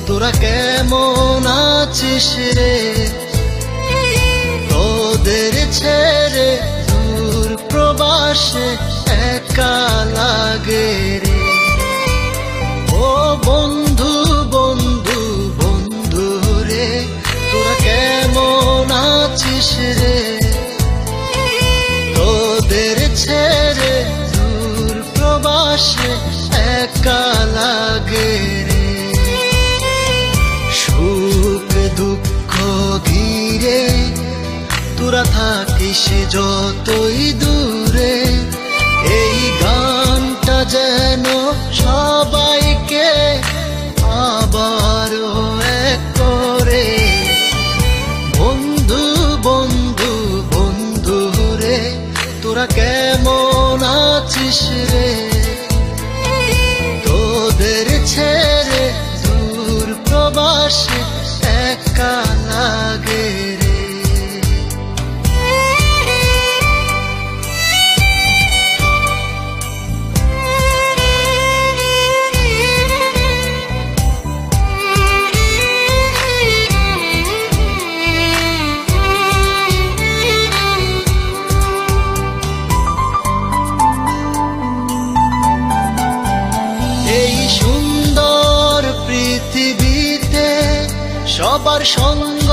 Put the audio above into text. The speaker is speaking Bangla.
তোরা কেমন আছিস রে? তোদের ছেড়ে দূর প্রবাসে একা লাগে রে। ও বন্ধু বন্ধু বন্ধু রে, তোরা কেমন আছিস রে? তোদের ছেড়ে দূর প্রবাসে একা লাগে রে। সুখ দুঃখ ঘিরে তোরা থাকিস যতই দূরে, এই গানটা যেন সবাইকে আবারও এক করে। বন্ধু বন্ধু বন্ধু রে, তোরা কেমন আছিস রে? তোদের ছেড়ে দূর প্রবাসে একা লাগে রে। এই সুন্দর পৃথিবীতে সবার সঙ্গ